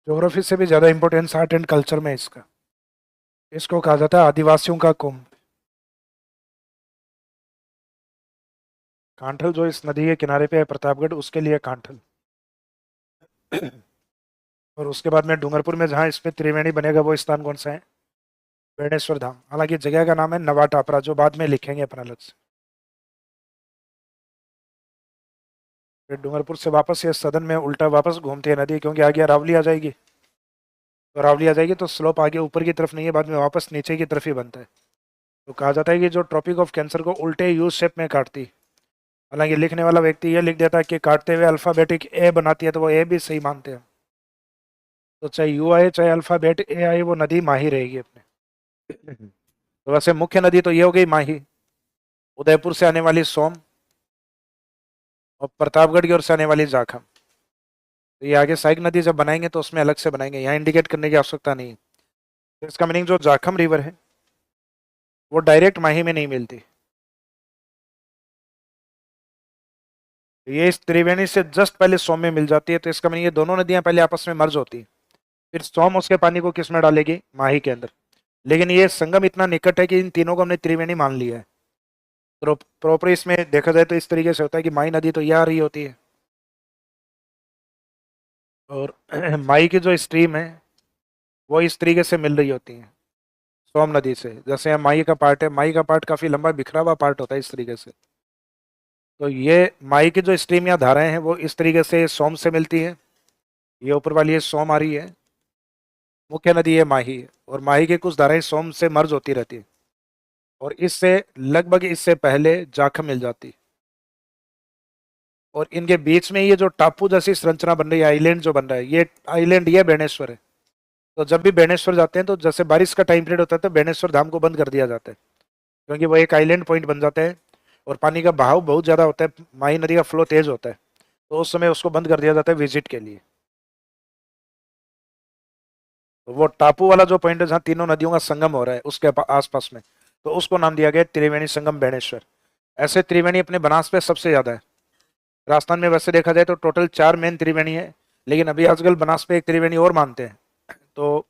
ज्योग्राफी से भी ज्यादा इंपॉर्टेंस आर्ट एंड कल्चर में इसका। इसको कहा जाता है आदिवासियों का कुंभ। कांठल जो इस नदी के किनारे पे है प्रतापगढ़, उसके लिए कांठल। और उसके बाद में डूंगरपुर में जहाँ इस पे त्रिवेणी बनेगा, वो स्थान कौन सा है? बेणेश्वर धाम। हालांकि जगह का नाम है नवा टापरा, जो बाद में लिखेंगे अपन अलग से। फिर डूंगरपुर से वापस ये सदन में उल्टा वापस घूमती है नदी, क्योंकि आगे अरावली आ जाएगी। तो अरावली आ जाएगी तो स्लोप आगे ऊपर की तरफ नहीं है, बाद में वापस नीचे की तरफ ही बनता है। तो कहा जाता है कि जो ट्रॉपिक ऑफ कैंसर को उल्टे यू शेप में काटती। हालांकि लिखने वाला व्यक्ति ये लिख देता है कि काटते हुए अल्फाबेटिक ए बनाती है, तो वो ए भी सही मानते हैं। तो चाहे यू आए चाहे अल्फाबेट ए आए, वो नदी माही रहेगी अपने। तो वैसे मुख्य नदी तो ये हो गई माही, उदयपुर से आने वाली सोम, और प्रतापगढ़ की ओर से आने वाली जाखम। तो ये आगे सहायक नदी जब बनाएंगे तो उसमें अलग से बनाएंगे, यहाँ इंडिकेट करने की आवश्यकता नहीं है। तो इसका मीनिंग जो जाखम रिवर है वो डायरेक्ट माही में नहीं मिलती। तो ये इस त्रिवेणी से जस्ट पहले सोम में मिल जाती है, तो इसका मीनिंग ये दोनों नदियां पहले आपस में मर्ज होती है, फिर सोम उसके पानी को किस में डालेगी? माही के अंदर। लेकिन ये संगम इतना निकट है कि इन तीनों को हमने त्रिवेणी मान लिया है। तो प्रॉपर इसमें देखा जाए तो इस तरीके से होता है कि माही नदी तो यह आ रही होती है, और माही की जो स्ट्रीम है वो इस तरीके से मिल रही होती है सोम नदी से। जैसे यहाँ माही का पार्ट है, माही का पार्ट काफी लंबा बिखरा हुआ पार्ट होता है इस तरीके से। तो ये माही की जो स्ट्रीम या धाराएं हैं वो इस तरीके से सोम से मिलती है। ये ऊपर वाली ये सोम आ रही है, मुख्य नदी है माही, और माही की कुछ धाराएं सोम से मर्ज होती रहती है, और इससे लगभग इससे पहले जाखम मिल जाती। और इनके बीच में ये जो टापू जैसी संरचना बन रही है, आइलैंड जो बन रहा है, ये आइलैंड ये बेणेश्वर है। तो जब भी बेणेश्वर जाते हैं तो जैसे बारिश का टाइम पीरियड होता है तो बेणेश्वर धाम को बंद कर दिया जाता है, क्योंकि वो एक आइलैंड पॉइंट बन जाता है, और पानी का बहाव बहुत ज्यादा होता है, माही नदी का फ्लो तेज होता है, तो उस समय उसको बंद कर दिया जाता है विजिट के लिए। तो वो टापू वाला जो पॉइंट है जहाँ तीनों नदियों का संगम हो रहा है उसके आसपास में, तो उसको नाम दिया गया त्रिवेणी संगम बेणेश्वर। ऐसे त्रिवेणी अपने बनास पे सबसे ज्यादा है। राजस्थान में वैसे देखा जाए तो टोटल 4 मेन त्रिवेणी है, लेकिन अभी आजकल बनास पे एक त्रिवेणी और मानते हैं। तो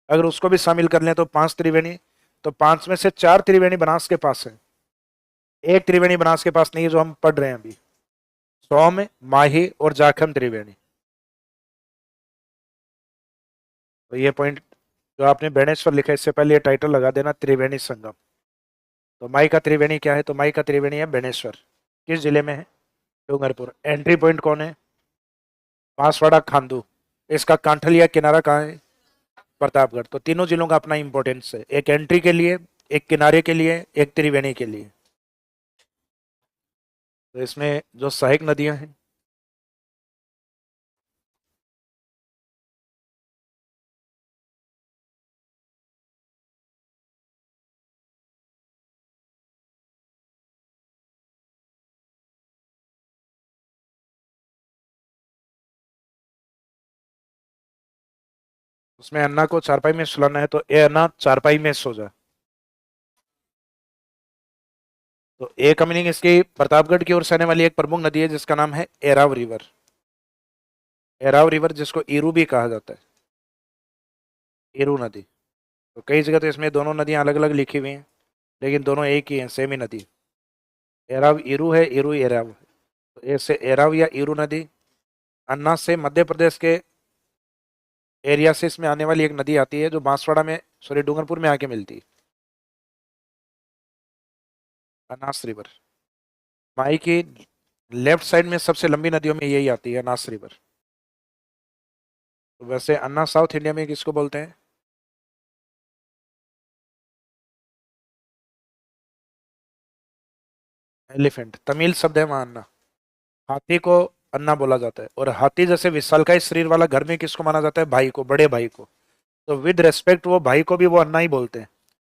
अगर उसको भी शामिल कर लें तो 5 त्रिवेणी। तो 5 में से 4 त्रिवेणी बनास के पास है, एक त्रिवेणी बनास के पास नहीं है जो हम पढ़ रहे हैं अभी। सोम, माही और जाखम त्रिवेणी। तो ये पॉइंट जो आपने बेणेश्वर लिखा है, इससे पहले ये टाइटल लगा देना त्रिवेणी संगम। तो माई का त्रिवेणी क्या है? तो माई का त्रिवेणी है बेणेश्वर। किस जिले में है? डूंगरपुर। एंट्री पॉइंट कौन है? बांसवाड़ा, खांदू। इसका कांठलिया किनारा कहाँ है? प्रतापगढ़। तो तीनों जिलों का अपना इंपॉर्टेंस है, एक एंट्री के लिए, एक किनारे के लिए, एक त्रिवेणी के लिए। तो इसमें जो सहायक नदियां हैं, उसमें अन्ना को चारपाई में सुलाना है, तो ए अन्ना चारपाई में सो जा। तो ए का मीनिंग इसकी प्रतापगढ़ की ओर से आने वाली एक प्रमुख नदी है जिसका नाम है एराव रिवर। एराव रिवर जिसको ईरू भी कहा जाता है, ईरू नदी। तो कई जगह तो इसमें दोनों नदियां अलग अलग लिखी हुई हैं, लेकिन दोनों एक ही हैं, सेम ही नदी। एराव ईरू है, ईरू एराव। तो ऐसे एराव या ईरू नदी अन्ना से मध्य प्रदेश के एरिया से इसमें आने वाली एक नदी आती है जो बांसवाड़ा में, सॉरी डूंगरपुर में आके मिलती है, अनास रिवर। माई की लेफ्ट साइड में सबसे लंबी नदियों में यही आती है, अनास रिवर। तो वैसे अन्ना साउथ इंडिया में किसको बोलते हैं? एलिफेंट, तमिल शब्द है वहां अन्ना। हाथी को अन्ना बोला जाता है, और हाथी जैसे विशालकाय शरीर वाला घर में किसको माना जाता है? भाई को, बड़े भाई को। तो विद रेस्पेक्ट वो भाई को भी वो अन्ना ही बोलते हैं।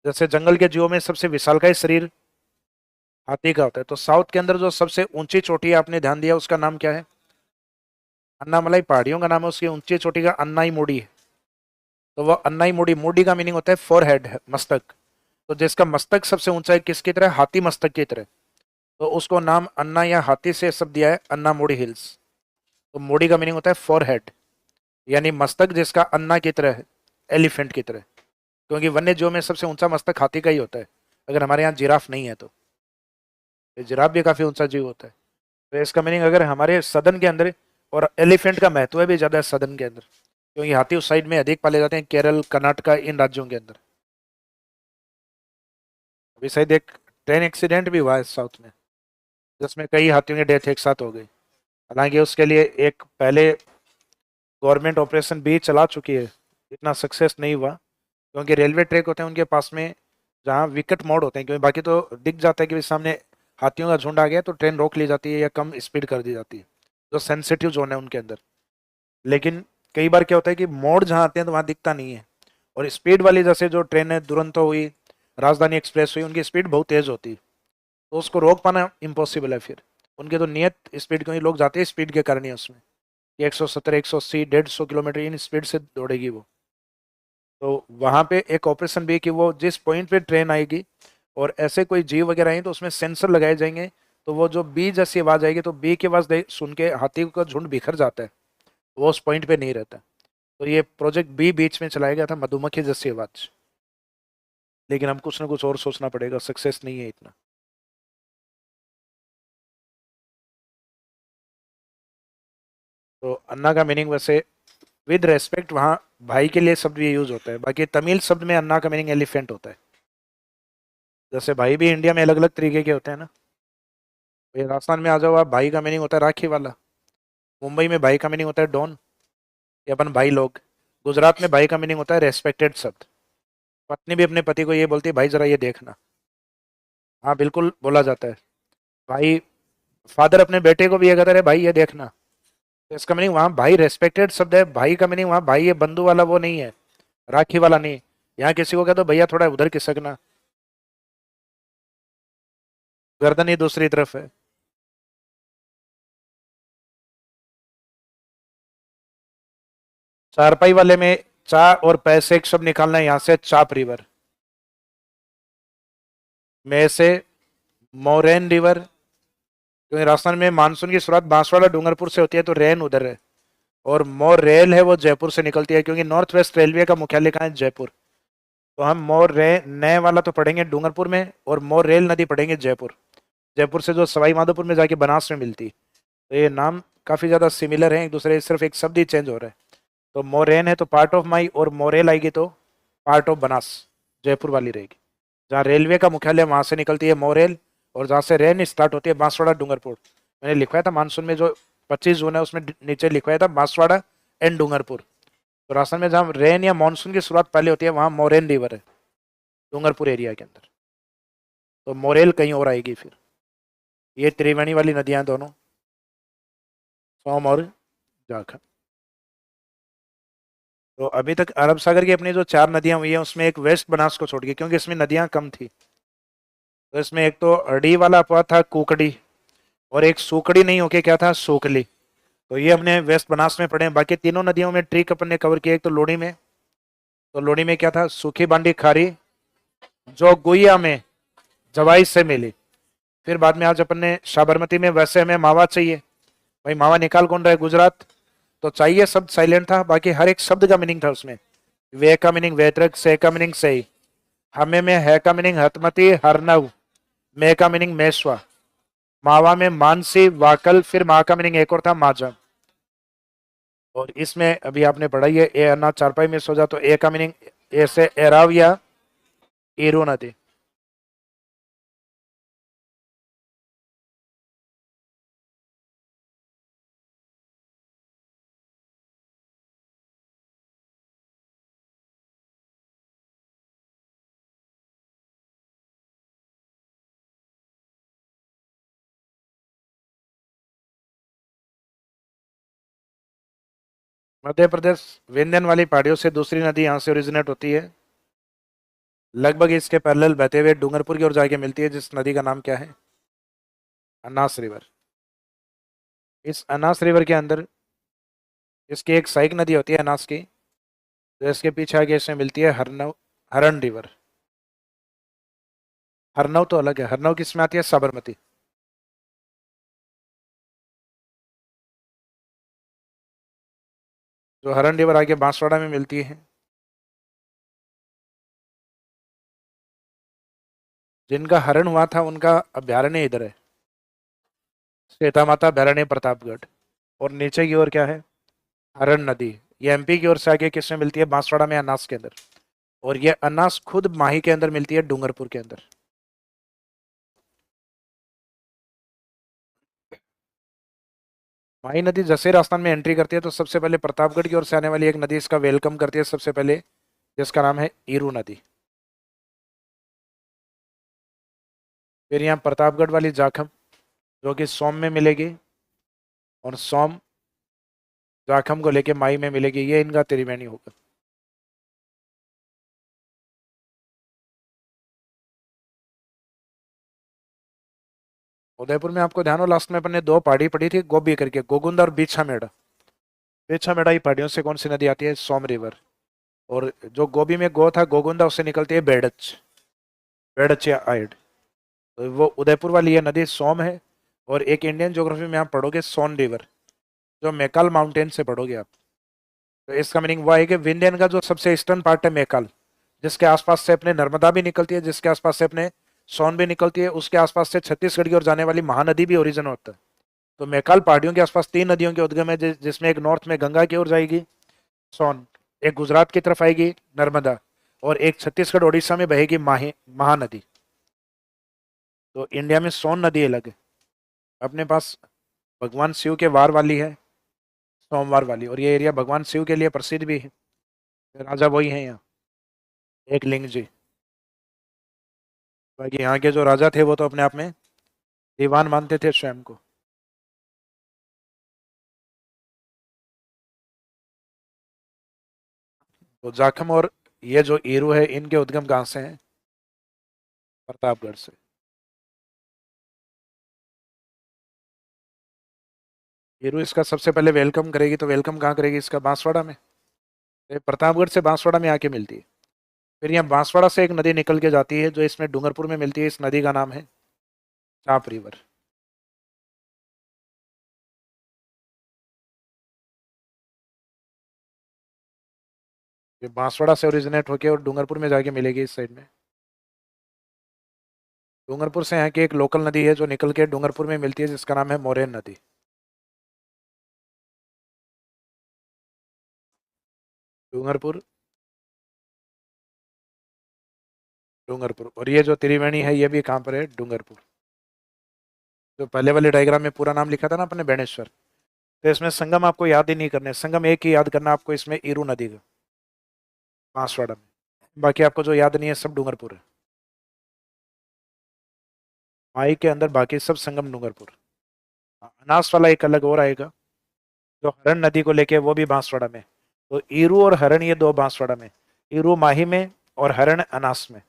जैसे जंगल के जीवों में सबसे विशालकाय शरीर हाथी का होता है, तो साउथ के अंदर जो सबसे ऊंची चोटी है, आपने ध्यान दिया उसका नाम क्या है? अन्नामलाई पहाड़ियों का नाम है, उसकी ऊंची चोटी का अन्नाई मोड़ी है। तो वह अन्नाई मोड़ी, मोड़ी का मीनिंग होता है फोरहेड, मस्तक। तो जिसका मस्तक सबसे ऊंचा है, किसकी तरह? हाथी मस्तक की तरह। तो उसको नाम अन्ना या हाथी से सब दिया है, अन्ना मोड़ी हिल्स। तो मोड़ी का मीनिंग होता है फोरहेड, यानी मस्तक जिसका अन्ना की तरह है, एलिफेंट की तरह। क्योंकि वन्य जीवों में सबसे ऊंचा मस्तक हाथी का ही होता है, अगर हमारे यहाँ जिराफ नहीं है तो। जिराफ भी काफी ऊंचा जीव होता है। तो इसका मीनिंग अगर हमारे सदन के अंदर, और एलिफेंट का महत्व भी ज्यादा है सदन के अंदर, क्योंकि हाथी उस साइड में अधिक पाले जाते हैं, केरल, कर्नाटका, इन राज्यों के अंदर। अभी शायद एक ट्रेन एक्सीडेंट भी हुआ है साउथ में, जिसमें कई हाथियों की डेथ एक साथ हो गई। हालांकि उसके लिए एक पहले गवर्नमेंट ऑपरेशन भी चला चुकी है, इतना सक्सेस नहीं हुआ, क्योंकि रेलवे ट्रैक होते हैं उनके पास में जहाँ विकट मोड़ होते हैं, क्योंकि बाकी तो दिख जाता है कि भाई सामने हाथियों का झुंड आ गया, तो ट्रेन रोक ली जाती है या कम स्पीड कर दी जाती है, जो सेंसिटिव जोन है उनके अंदर। लेकिन कई बार क्या होता है कि मोड़ जहाँ आते हैं तो वहाँ दिखता नहीं है, और स्पीड वाली जैसे जो ट्रेन है, दुरंतो हुई, राजधानी एक्सप्रेस हुई, उनकी स्पीड बहुत तेज होती है, तो उसको रोक पाना इम्पॉसिबल है फिर। उनके तो नियत स्पीड, क्योंकि लोग जाते हैं स्पीड के कारण ही उसमें, कि 170, 180, 150 किलोमीटर इन स्पीड से दौड़ेगी वो। तो वहां पे एक ऑपरेशन भी है कि वो जिस पॉइंट पे ट्रेन आएगी और ऐसे कोई जीव वगैरह आएंगे तो उसमें सेंसर लगाए जाएंगे, तो वो जो बी जैसी आवाज आएगी, तो बी की आवाज सुन के हाथी का झुंड बिखर जाता है, वो उस पॉइंट पे नहीं रहता। तो ये प्रोजेक्ट बी बीच में चलाया गया था, मधुमक्खी जैसी आवाज। लेकिन हम कुछ ना कुछ और सोचना पड़ेगा, सक्सेस नहीं है इतना। तो अन्ना का मीनिंग वैसे विद रेस्पेक्ट वहाँ भाई के लिए शब्द ये यूज होता है। बाकी तमिल शब्द में अन्ना का मीनिंग एलिफेंट होता है। जैसे भाई भी इंडिया में अलग अलग तरीके के होते हैं ना। ये राजस्थान में आ जाओ आप, भाई का मीनिंग होता है राखी वाला। मुंबई में भाई का मीनिंग होता है डॉन, ये अपन भाई लोग। गुजरात में भाई का मीनिंग होता है रेस्पेक्टेड शब्द। पत्नी भी अपने पति को ये बोलती है, भाई जरा ये देखना। हाँ बिल्कुल बोला जाता है भाई। फादर अपने बेटे को भी ये कहता है, भाई ये देखना। तो इसका मीनिंग वहाँ भाई रेस्पेक्टेड शब्द है। भाई का मीनिंग वहाँ भाई ये बंधु वाला वो नहीं है, राखी वाला नहीं। यहाँ किसी को कहते हो भैया थोड़ा उधर खिसकना, गर्दन ही दूसरी तरफ है। चारपाई वाले में चा और पैसे एक शब्द निकालना है, यहाँ से चाप रिवर। में से मोरेन रिवर, क्योंकि राजस्थान में मानसून की शुरुआत बांसवाड़ा डूंगरपुर से होती है, तो रेन उधर है। और मोर रेल है वो जयपुर से निकलती है, क्योंकि नॉर्थ वेस्ट रेलवे का मुख्यालय कहाँ है? जयपुर। तो हम मोर रे नए वाला तो पढ़ेंगे डूंगरपुर में, और मोर रेल नदी पढ़ेंगे जयपुर। जयपुर से जो सवाई माधोपुर में जाके बनास में मिलती। तो ये नाम काफी ज्यादा सिमिलर है एक दूसरे, सिर्फ एक शब्द ही चेंज हो रहा है। तो मोरेन है तो पार्ट ऑफ माई, और मोरेल आएगी तो पार्ट ऑफ बनास, जयपुर वाली रहेगी। जहाँ रेलवे का मुख्यालय वहां से निकलती है मोरेल, और जहाँ से रेन स्टार्ट होती है बांसवाड़ा डूंगरपुर। मैंने लिखवाया था मानसून में जो 25 जून है उसमें नीचे लिखवाया था बांसवाड़ा एंड डूंगरपुर। तो राजस्थान में जहाँ रेन या मानसून की शुरुआत पहले होती है वहाँ मोरेन रिवर है, डूंगरपुर एरिया के अंदर। तो मोरेल कहीं और आएगी फिर। ये त्रिवेणी वाली नदियां दोनों, सोम और झारखंड। तो अभी तक अरब सागर की अपनी जो 4 नदियां हुई है, उसमें एक वेस्ट बनास को छोड़ के, क्योंकि इसमें नदियां कम थी, तो इसमें एक तो अड़ी वाला अपवाद था कुकड़ी, और एक सूकड़ी नहीं होके क्या था? सूकली। तो ये हमने वेस्ट बनास में पढ़े हैं। बाकी तीनों नदियों में ट्रिक अपन ने कवर किया। एक तो लोडी में तो लोनी में क्या था, सूखी बांडी खारी जो गुइया में जवाई से मिली। फिर बाद में आज अपन ने साबरमती में, वैसे हमें मावा चाहिए, भाई मावा निकाल कौन रहा है, गुजरात। तो चाहिए शब्द साइलेंट था, बाकी हर एक शब्द का मीनिंग था उसमें। वे का मीनिंग वेत्रक, से का मीनिंग सही, हमें में है का मीनिंग हतमती हरनव, मे का मीनिंग मेशवा, मावा में मानसी वाकल, फिर माँ का मीनिंग एक और था माजम। और इसमें अभी आपने पढ़ाई है, ए अन्ना चारपाई में सो जा, तो ए का मीनिंग ए से एराव या एरू नदी। मध्य प्रदेश विंध्यन वाली पहाड़ियों से दूसरी नदी यहाँ से ओरिजिनेट होती है, लगभग इसके पैरेलल बहते हुए डूंगरपुर की ओर जाके मिलती है, जिस नदी का नाम क्या है, अनास रिवर। इस अनास रिवर के अंदर इसकी एक सहायक नदी होती है अनास की, तो इसके पीछे आगे इसमें मिलती है हरनव, हरण रिवर। हरनव तो अलग है, हरनव किसमें आती है, साबरमती। जो हरण रिवर आगे बांसवाड़ा में मिलती है, जिनका हरण हुआ था उनका अभ्यारण्य इधर है, सीता माता अभ्यारण्य प्रतापगढ़। और नीचे की ओर क्या है, हरण नदी। ये एमपी की ओर से आगे किसमें मिलती है, बांसवाड़ा में, अनास के अंदर। और ये अनास खुद माही के अंदर मिलती है, डूंगरपुर के अंदर। माही नदी जैसे राजस्थान में एंट्री करती है, तो सबसे पहले प्रतापगढ़ की ओर से आने वाली एक नदी इसका वेलकम करती है सबसे पहले, जिसका नाम है ईरू नदी। फिर यहाँ प्रतापगढ़ वाली जाखम, जो कि सोम में मिलेगी, और सोम जाखम को लेके माई में मिलेगी, ये इनका त्रिवेणी होगा। उदयपुर में आपको ध्यान हो, लास्ट में अपन ने दो पहाड़ी पड़ी थी गोबी करके, गोगुंदा और बीछा मेड़ा। बीछा मेड़ा ही पहाड़ियों से कौन सी नदी आती है, सोम रिवर। और जो गोबी में गो था, गोगुंदा, उससे निकलती है बेड़च, बेड़च या आइड। तो वो उदयपुर वाली ये नदी सोम है। और एक इंडियन ज्योग्राफी में आप पढ़ोगे सोन रिवर, जो मैकाल माउंटेन से पढ़ोगे आप। तो इसका मीनिंग वो है कि विंध्यन का जो सबसे ईस्टर्न पार्ट है मैकाल, जिसके आसपास से अपने नर्मदा भी निकलती है, जिसके आसपास से अपने सोन भी निकलती है, उसके आसपास से छत्तीसगढ़ की ओर जाने वाली महानदी भी ओरिजिन होता है। तो मैकाल पहाड़ियों के आसपास तीन नदियों के उद्गम है, जिसमें एक नॉर्थ में गंगा की ओर जाएगी, सोन, एक गुजरात की तरफ आएगी, नर्मदा, और एक छत्तीसगढ़ उड़ीसा में बहेगी माही, महानदी। तो इंडिया में सोन नदी अलग है। अपने पास भगवान शिव के वार वाली है, सोमवार वाली, और ये एरिया भगवान शिव के लिए प्रसिद्ध भी है। राजा वही है यहाँ, एक लिंग जी। बाकी यहाँ के जो राजा थे वो तो अपने आप में दीवान मानते थे स्वयं को। तो जाखम और ये जो ईरू है, इनके उद्गम कहाँ से हैं, प्रतापगढ़ से। ईरू इसका सबसे पहले वेलकम करेगी, तो वेलकम कहाँ करेगी, इसका बांसवाड़ा में। ये प्रतापगढ़ से बांसवाड़ा में आके मिलती है। फिर यहाँ बांसवाड़ा से एक नदी निकल के जाती है, जो इसमें डूंगरपुर में मिलती है, इस नदी का नाम है चाप रिवर। ये बांसवाड़ा से ओरिजिनेट होके और डूंगरपुर में जाके मिलेगी इस साइड में। डूंगरपुर से यहाँ की एक लोकल नदी है जो निकल के डूंगरपुर में मिलती है, जिसका नाम है मोरेन नदी। डूंगरपुर, डूंगरपुर। और ये जो त्रिवेणी है, ये भी कहाँ पर है, डूंगरपुर। जो पहले वाले डायग्राम में पूरा नाम लिखा था ना अपने, बेणेश्वर। तो इसमें संगम आपको याद ही नहीं करने, संगम एक ही याद करना आपको इसमें, ईरू नदी का, बांसवाड़ा में। बाकी आपको जो याद नहीं है सब डूंगरपुर है। माई के अंदर बाकी सब संगम डूंगरपुर। अनास वाला एक अलग और आएगा, जो हरण नदी को लेके, वो भी बांसवाड़ा में। तो ईरू और हरण ये दो बांसवाड़ा में, ईरू माही में और हरण अनास में।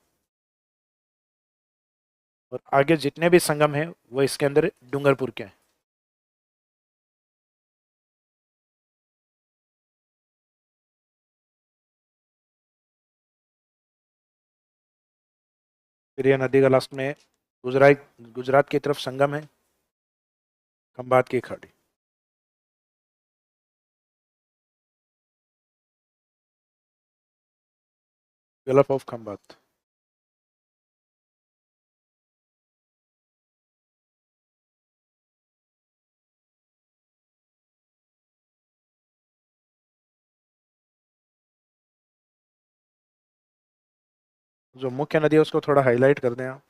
और आगे जितने भी संगम है वो इसके अंदर डूंगरपुर के हैं। फिर ये नदी का लास्ट में गुजरात की तरफ संगम है, खंबात की खाड़ी। Gulf of Khambhat. जो मुख्य नदी है उसको थोड़ा हाईलाइट कर दें आप,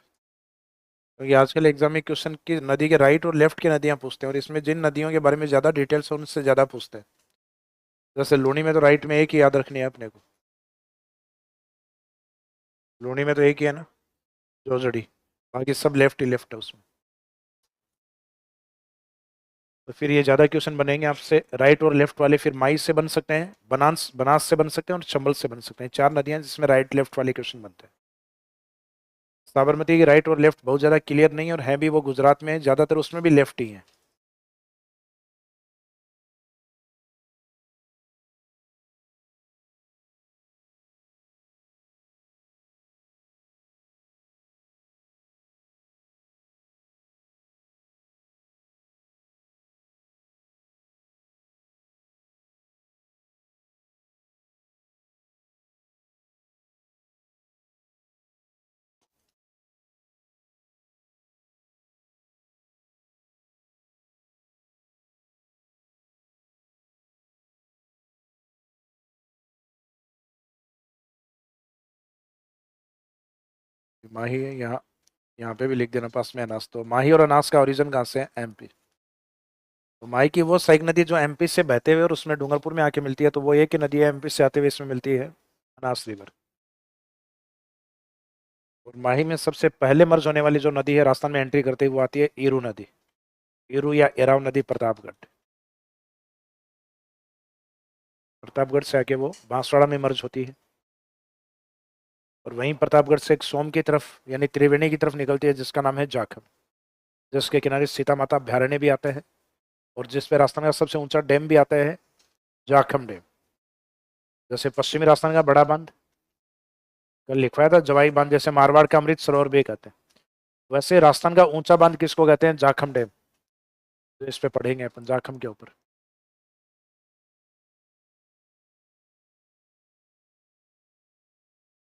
क्योंकि आजकल एग्जाम में क्वेश्चन की नदी के राइट और लेफ्ट की नदियां पूछते हैं, और इसमें जिन नदियों के बारे में ज़्यादा डिटेल्स है उनसे ज़्यादा पूछते हैं। जैसे लूनी में तो राइट में एक ही याद रखनी है अपने को, लूनी में तो एक ही है ना, जोजड़ी, बाकी सब लेफ्ट ही लेफ्ट है उसमें। तो फिर ये ज़्यादा क्वेश्चन बनेंगे आपसे राइट और लेफ्ट वाले, फिर माई से बन सकते हैं, बनास बनास से बन सकते हैं, और चंबल से बन सकते हैं। 4 नदियां जिसमें राइट लेफ्ट वाले क्वेश्चन बनते हैं। साबरमती की राइट और लेफ्ट बहुत ज़्यादा क्लियर नहीं है, और है भी वो गुजरात में, ज़्यादातर उसमें भी लेफ्ट ही है। माही है यहाँ, यहाँ पे भी लिख देना पास में अनास। तो माही और अनास का ओरिजिन कहाँ से है? एमपी। तो माही की वो सहायक नदी जो एमपी से बहते हुए और उसमें डूंगरपुर में आके मिलती है, तो वो एक ही नदी है एमपी से आते हुए इसमें मिलती है, अनास रिवर। और माही में सबसे पहले मर्ज होने वाली जो नदी है राजस्थान में एंट्री करते हुए वो आती है ईरू नदी, ईरू या एराव नदी प्रतापगढ़। प्रतापगढ़ से आके वो बांसवाड़ा में मर्ज होती है, और वहीं प्रतापगढ़ से एक सोम की तरफ यानी त्रिवेणी की तरफ निकलती है जिसका नाम है जाखम, जिसके किनारे सीता माता अभ्यारण्य भी आता है, और जिस पे राजस्थान का सबसे ऊंचा डैम भी आता है, जाखम डैम। जैसे पश्चिमी राजस्थान का बड़ा बांध कल लिखवाया था जवाई बांध, जैसे मारवाड़ का अमृत सरोवर भी कहते हैं, वैसे राजस्थान का ऊंचा बांध किसको कहते हैं? जाखम डैम। तो इस पे पढ़ेंगे अपन जाखम के ऊपर।